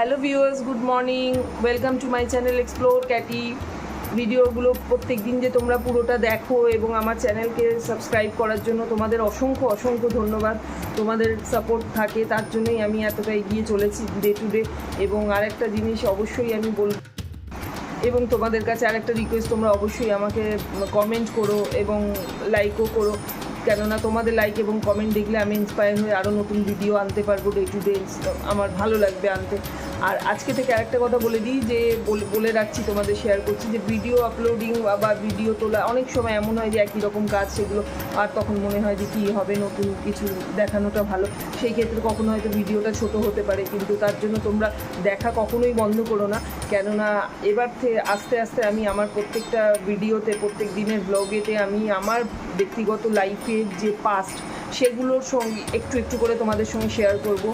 Hello viewers, good morning, welcome to my channel explore Katie. ভিডিওগুলো প্রত্যেক দিন যে তোমরা পুরোটা দেখো এবং আমার চ্যানেলকে সাবস্ক্রাইব করার জন্য তোমাদের অসংখ্য অসংখ্য ধন্যবাদ। তোমাদের সাপোর্ট থাকে, তার জন্যই আমি এতটা এগিয়ে চলেছি ডে টু ডে। এবং আরেকটা জিনিস অবশ্যই আমি বলব, এবং তোমাদের কাছে আরেকটা রিকোয়েস্ট, তোমরা অবশ্যই আমাকে কমেন্ট করো এবং লাইকও করো, কেননা তোমাদের লাইক এবং কমেন্ট দেখলে আমি ইন্সপায়ার হয়ে আরও নতুন ভিডিও আনতে পারবো ডে টু ডে। আমার ভালো লাগবে আনতে। আর আজকে থেকে আরেকটা কথা বলে দিই, যে বলে রাখছি, তোমাদের শেয়ার করছি, যে ভিডিও আপলোডিং বা ভিডিও তোলা অনেক সময় এমন হয় যে একই রকম কাজ, সেগুলো আর তখন মনে হয় যে কী হবে, নতুন কিছু দেখানোটা ভালো। সেই ক্ষেত্রে কখনো হয়তো ভিডিওটা ছোট হতে পারে, কিন্তু তার জন্য তোমরা দেখা কখনোই বন্ধ করো না, কেননা এবার থেকে আস্তে আস্তে আমি আমার প্রত্যেকটা ভিডিওতে, প্রত্যেক দিনের ব্লগেতে আমি আমার ব্যক্তিগত লাইফের যে পাস্ট, সেগুলোর সঙ্গে একটু একটু করে তোমাদের সঙ্গে শেয়ার করব।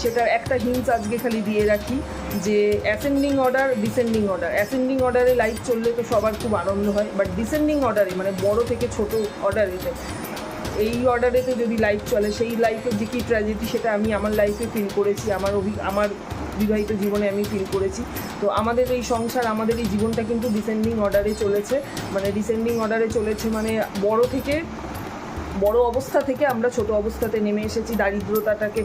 সেটার একটা হিন্টস আজকে খালি দিয়ে রাখি, যে ascending order, descending order. Ascending অর্ডারে লাইফ চললে তো সবার খুব আনন্দ হয়, বাট ডিসেন্ডিং অর্ডারে, মানে বড় থেকে ছোট অর্ডারেতে, এই অর্ডারেতে যদি লাইফ চলে, সেই লাইফের যে কী ট্র্যাজেডি, সেটা আমি আমার লাইফে ফিল করেছি, আমার বিবাহিত জীবনে আমি ফিল করেছি। তো আমাদের এই সংসার, আমাদের এই জীবনটা কিন্তু ডিসেন্ডিং অর্ডারে চলেছে। মানে ডিসেন্ডিং অর্ডারে চলেছে, মানে বড় অবস্থা থেকে আমরা ছোট অবস্থাতে নেমে এসেছি। দারিদ্রতাটাকে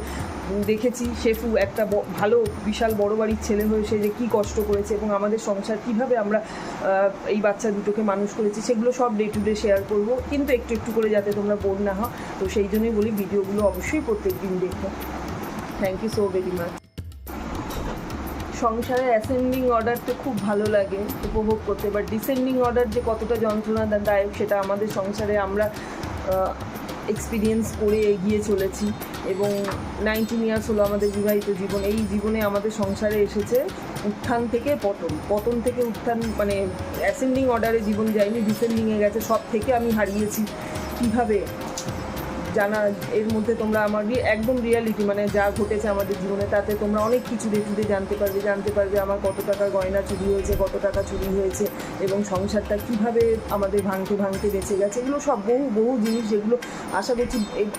দেখেছি। শেফু একটা ভালো বিশাল বড় বাড়ির ছেলে হয়ে সে যে কী কষ্ট করেছে, এবং আমাদের সংসার কীভাবে আমরা এই বাচ্চা দুটোকে মানুষ করেছি, সেগুলো সব ডে টু ডে শেয়ার করবো, কিন্তু একটু একটু করে, যাতে তোমরা বোর না হও। তো সেই জন্যই বলি, ভিডিওগুলো অবশ্যই প্রত্যেক দিন দেখো। Thank you so very much. সংসারে অ্যাসেন্ডিং অর্ডারটা খুব ভালো লাগে উপভোগ করতে, বাট ডিসেন্ডিং অর্ডার যে কতটা যন্ত্রণাদায়ক, সেটা আমাদের সংসারে আমরা এক্সপিরিয়েন্স করে এগিয়ে চলেছি। এবং 19 ইয়ার্স হলো আমাদের বিবাহিত জীবন। এই জীবনে আমাদের সংসারে এসেছে উত্থান থেকে পতন, পতন থেকে উত্থান, মানে অ্যাসেন্ডিং অর্ডারে জীবন যায়নি, ডিসেন্ডিংয়ে গেছে। সব থেকে আমি হারিয়েছি কীভাবে জানা, এর মধ্যে তোমরা আমার একদম রিয়ালিটি, মানে যা ঘটেছে আমাদের জীবনে, তাতে তোমরা অনেক কিছু দেখতে জানতে পারবে আমার কত টাকা গয়না চুরি হয়েছে, কত টাকা চুরি হয়েছে, এবং সংসারটা কীভাবে আমাদের ভাঙতে বেঁচে গেছে। এগুলো সব বহু জিনিস, যেগুলো আশা করছি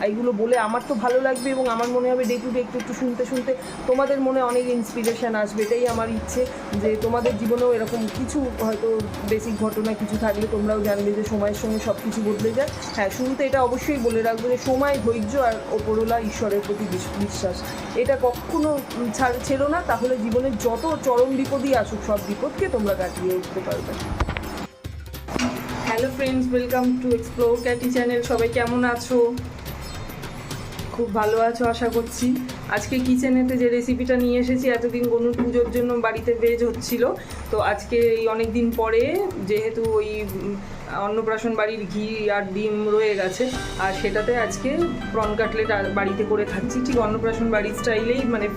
এইগুলো বলে আমার তো ভালো লাগবে, এবং আমার মনে হবে ডে টু ডে একটু শুনতে তোমাদের মনে অনেক ইন্সপিরেশান আসবে। এটাই আমার ইচ্ছে, যে তোমাদের জীবনেও এরকম কিছু হয়তো বেসিক ঘটনা কিছু থাকলে তোমরাও জানবে যে সময়ের সঙ্গে সব কিছু বদলে যায়। হ্যাঁ, শুরুতে এটা অবশ্যই বলে রাখবো যে সময়, ধৈর্য আর ওপরওয়ালা ঈশ্বরের প্রতি বিশ্বাস, এটা কখনো ছেড়ো না, তাহলে জীবনের যত চরম বিপদই আসুক, সব বিপদকে তোমরা কাটিয়ে উঠতে পারবে। Hello friends, welcome to explore Katie channel. সবাই কেমন আছো? খুব ভালো আছো আশা করছি। আজকে কিচেনেতে যে রেসিপিটা নিয়ে এসেছি, এতদিন গনুর পুজোর জন্য বাড়িতে ভেজ হচ্ছিল, তো আজকে এই অনেক দিন পরে, যেহেতু ওই অন্নপ্রাশন বাড়ির ঘি আর ডিম রয়ে গেছে, আর সেটাতে আজকে প্রন কাটলেট বাড়িতে করে খাচ্ছি। ঠিক অন্নপ্রাশন বাড়ির স্টাইলেই, মানে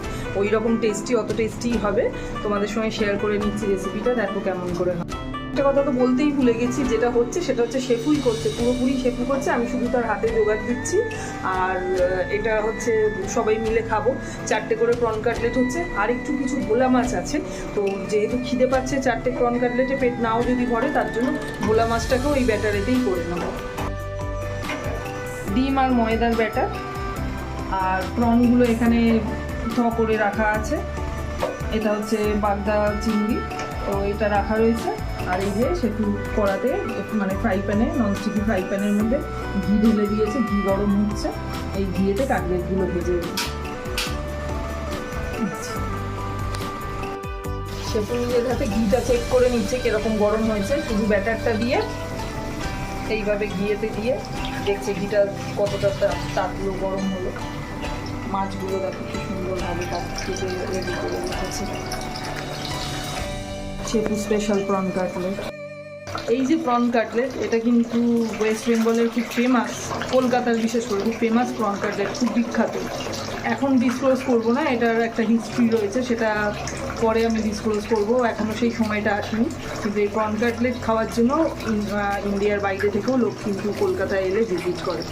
ওই রকম টেস্টি, অত টেস্টি হবে। তোমাদের সঙ্গে শেয়ার করে নিচ্ছি রেসিপিটা, দেখো কেমন করে হয়। একটা কথা তো বলতেই ভুলে গেছি, যেটা হচ্ছে সেটা হচ্ছে শেফুই করছে, পুরোপুরি শেফু করছে, আমি শুধু তার হাতে জোগাড় দিচ্ছি। আর এটা হচ্ছে সবাই মিলে খাবো। 4টে করে প্রন কাটলেট হচ্ছে, আর একটু কিছু ভোলা মাছ আছে। তো যেহেতু খিদে পাচ্ছে, 4টে প্রন কাটলেটে পেট নাও যদি ভরে, তার জন্য ভোলা মাছটাকেও এই ব্যাটারেতেই করে নেবো। ডিম আর ময়দার ব্যাটার, আর প্রনগুলো এখানে করে রাখা আছে। এটা হচ্ছে বাগদা চিংড়ি, তো এটা রাখা রয়েছে। আর এই যে সেটু কড়াতে, মানে ফ্রাই প্যানে, ননস্টিকি ফ্রাই প্যানের মধ্যে ঘি ঢেলে দিয়েছে, ঘি গরম হচ্ছে, এই ঘিয়েতে কাটলেটগুলো ভেজে সেটু নিজের হাতে ঘিটা চেক করে নিচ্ছে কীরকম গরম হয়েছে। শুধু ব্যাটারটা দিয়ে এইভাবে ঘিয়েতে দিয়ে দেখছে ঘিটা কতটা তাতলো গরম হলো। মাছগুলো দেখো কি সুন্দরভাবে কেটে রেডি করে রেখেছে। Shefu special prawn cutlet. এই যে প্রন কাটলেট, এটা কিন্তু ওয়েস্ট বেঙ্গলের খুব ফেমাস, কলকাতার বিশেষ করে খুব ফেমাস প্রন কাটলেট, খুব বিখ্যাত। এখন ডিসক্লোজ করবো না, এটার একটা হিস্ট্রি রয়েছে, সেটা পরে আমি ডিসক্লোজ করবো, এখনও সেই সময়টা আসেনি। কিন্তু এই প্রন কাটলেট খাওয়ার জন্য ইন্ডিয়ার বাইরে থেকেও লোক কিন্তু কলকাতায় এলে ভিজিট করে।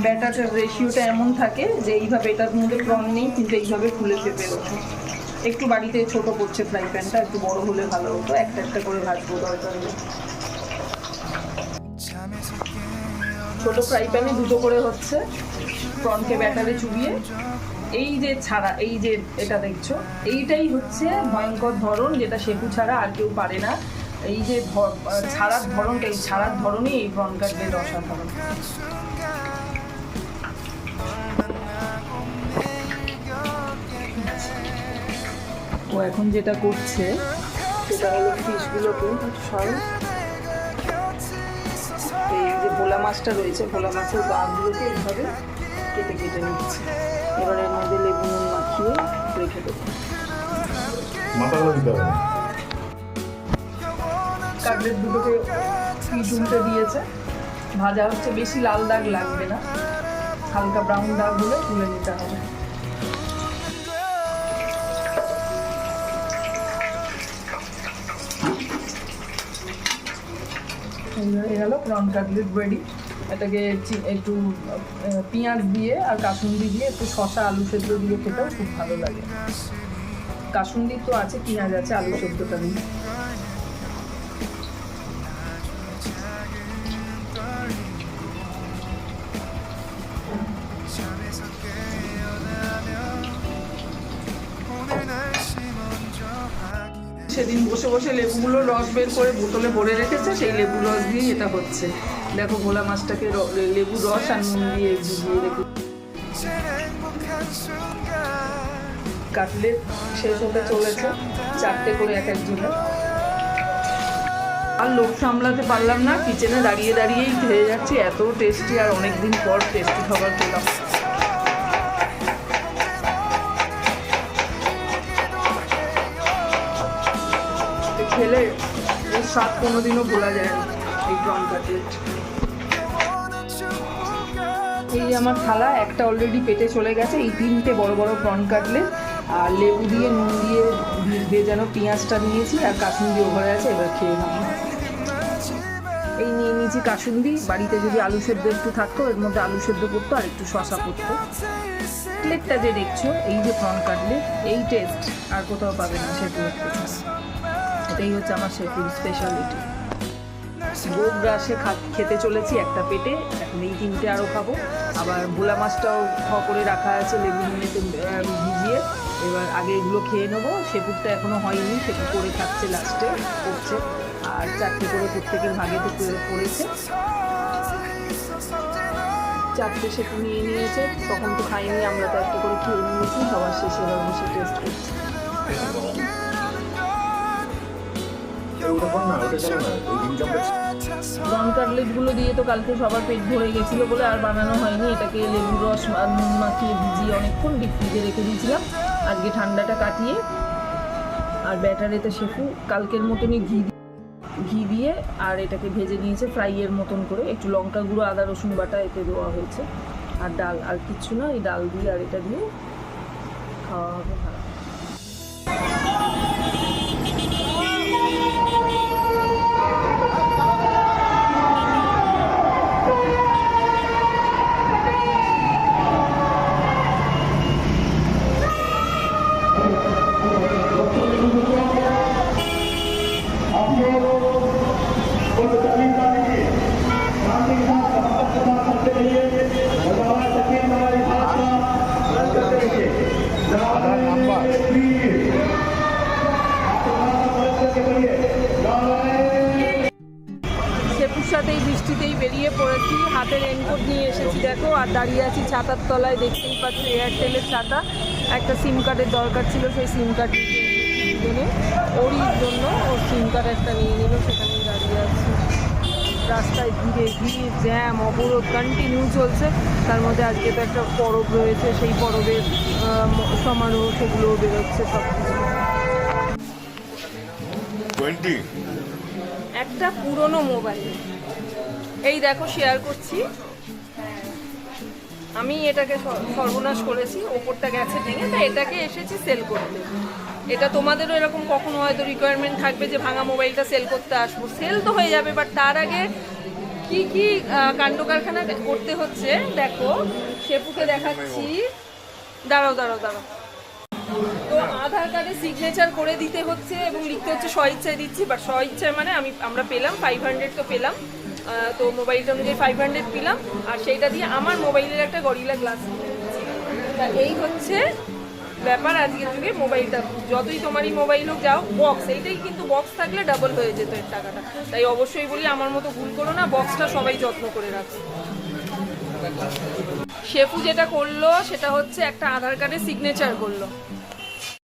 ব্যাটারটার রেশিওটা এমন থাকে যে এইভাবে, এটার মধ্যে প্রন নেই, কিন্তু এইভাবে ফুলে ফেপে ওঠে। একটু বাড়িতে ছোট করছে ফ্রাই প্যানটা, একটু বড় হলে ভালো হতো, একটা একটা করে ভাজবো দরকার হলে। ছোট ফ্রাই প্যানে দুটো করে হচ্ছে, প্রনকে ব্যাটারে চুবিয়ে এই যে ছাড়া, এই যে এটা দেখছো, এইটাই হচ্ছে ভয়ঙ্কর ধরন, যেটা শেপু ছাড়া আর কেউ পারে না। এই যে ছাড়ার ধরনটা, এই ছাড়ার ধরনই এই প্রন কাটলেট অসাধারণ। ও এখন যেটা করছে সেটা হলো ফিশগুলোকে সব, এই যে ভোলা মাছটা রয়েছে, ভোলা মাছের গাগুলোকে এইভাবে কেটে কেটে নিচ্ছে। এবার এর মধ্যে লেবু নুন মাখিয়ে রেখে দেবো। কাটলেট দুটোকে পিঠ উল্টে দিয়েছে, ভাজা হচ্ছে, বেশি লাল দাগ লাগবে না, হালকা ব্রাউন দাগ হলে তুলে নিতে হবে। হয়ে গেল প্রন কাটলেট রেডি। এটাকে একটু পেঁয়াজ দিয়ে আর কাসুন্দি দিয়ে, একটু শসা আলু সেদ্ধ দিয়ে খেতেও খুব ভালো লাগে। কাসুন্দি তো আছে, পেঁয়াজ আছে, আলু সেদ্ধটা দিয়ে। সেদিন বসে বসে লেবুগুলো রস বের করে বোতলে ভরে রেখেছে, সেই লেবু রস দিয়েই এটা হচ্ছে। দেখো ভোলা মাছটাকে লেবু রস আর নুন দিয়ে ভিজিয়ে রেখে। কাটলেট শেষ হতে চলেছে, 4টে করে এক একজনের। আর লোক সামলাতে পারলাম না, কিচেনে দাঁড়িয়ে দাঁড়িয়েই খেয়ে যাচ্ছি, এত টেস্টি। আর অনেকদিন পর টেস্টি খাবার খেলাম। খেলে এর স্বাদ কোনোদিনও ভোলা যায় না এই প্রন কাটলেট। এই আমার থালা একটা অলরেডি পেটে চলে গেছে। এই 3টে বড় বড় প্রন কাটলেট আর লেবু দিয়ে নুন দিয়ে ভেজানো পেঁয়াজটা নিয়েছি, আর কাসুন্দি ওভারে আছে, এবার খেয়ে নেবো। এই নিয়ে নিয়েছি কাসুন্দি, বাড়িতে যদি আলু সেদ্ধ একটু থাকতো এর মধ্যে আলু সেদ্ধ করতো আর একটু শসা করতো। কাটলেটটা যে দেখছো, এই যে প্রন কাটলেট, এই টেস্ট আর কোথাও পাবে না সেটা হচ্ছে। এটাই হচ্ছে আমার শেফুর স্পেশালিটি। গোপ গ্রাসে খেতে চলেছি একটা পেটে, এখন এই 3টে আরও খাবো। আবার ভোলা মাছটাও করে রাখা আছে লেবু নুনেতে ভিজিয়ে। এবার আগে এগুলো খেয়ে নেবো। শেপুরটা এখনও হয়নি, শেপু করে খাচ্ছে, লাস্টে করছে। আর 4টে করে প্রত্যেকের ভাগে তো পড়েছে, 4টে শেপু নিয়ে নিয়েছে। তখন তো খাইনি, আমরা তো একটা করে খেয়ে নিয়েছি। সবার শেষে এবার বসে টেস্ট করছি। প্রন কাটলেটগুলো দিয়ে তো কালকে সবার পেট ভরে গেছিলো বলে আর বানানো হয়নি। এটাকে লেবু রস আর নুন মাখিয়ে ভিজিয়ে অনেকক্ষণ ডিপ ফ্রিজে রেখে দিয়েছিলাম। আজকে ঠান্ডাটা কাটিয়ে, আর ব্যাটারেতে শেফু কালকের মতনই ঘি দিয়ে আর এটাকে ভেজে নিয়েছে ফ্রাইয়ের মতন করে। একটু লঙ্কা গুঁড়ো, আদা রসুন বাটা এতে দেওয়া হয়েছে, আর ডাল, আর কিচ্ছু না। এই ডাল দিয়ে আর এটা দিয়ে খাওয়া হবে। শেপুর সাথে এই বৃষ্টিতেই বেরিয়ে পড়েছি, হাতে রেনকোট নিয়ে এসেছি দেখো, আর দাঁড়িয়ে আছি ছাতার তলায়। দেখতেই পাচ্ছি এয়ারটেলের ছাতা। একটা সিম কার্ডের দরকার ছিল, সেই সিম কার্ড জন্য ওরই জন্য ওর সিম কার্ড একটা নিয়ে নিল, সেখানেই দাঁড়িয়ে আছি। রাস্তায় ধীরে ধীরে জ্যাম, অবরোধ কন্টিনিউ চলছে। তার মধ্যে আজকে তো একটা পরব রয়েছে, সেই পরবের সমারোহ, সেগুলোও বেরোচ্ছে সব কিছু। একটা পুরনো মোবাইল, এই দেখো শেয়ার করছি। আমি এটাকে সর্বনাশ করেছি, ওপরটা গেছে ভেঙে, তাই এটাকে এসেছি সেল করতে। এটা তোমাদেরও এরকম কখনো হয়তো রিকোয়ারমেন্ট থাকবে যে ভাঙা মোবাইলটা সেল করতে আসবো। সেল তো হয়ে যাবে, বাট তার আগে কি কি কাণ্ড কারখানা করতে হচ্ছে দেখো। শেপুকে দেখাচ্ছি, দাঁড়াও। তো আধার কার্ডে সিগনেচার করে দিতে হচ্ছে এবং লিখতে হচ্ছে স্বইচ্ছায় দিচ্ছি, বাট স্বইচ্ছায় মানে আমরা পেলাম 500 তো পেলাম, তো মোবাইলটা অনুযায়ী 500 পেলাম, আর সেইটা দিয়ে আমার মোবাইলের একটা গরিলা গ্লাস তা এই হচ্ছে ব্যাপার আজকের যুগে। মোবাইলটা যতই তোমারই মোবাইল হোক যাও, বক্স এইটাই কিন্তু বক্স থাকলে ডাবল হয়ে যেত এর টাকাটা। তাই অবশ্যই বলি আমার মতো ভুল করো না, বক্সটা সবাই যত্ন করে রাখো। শেফু যেটা করলো সেটা হচ্ছে একটা আধার কার্ডে সিগনেচার করলো।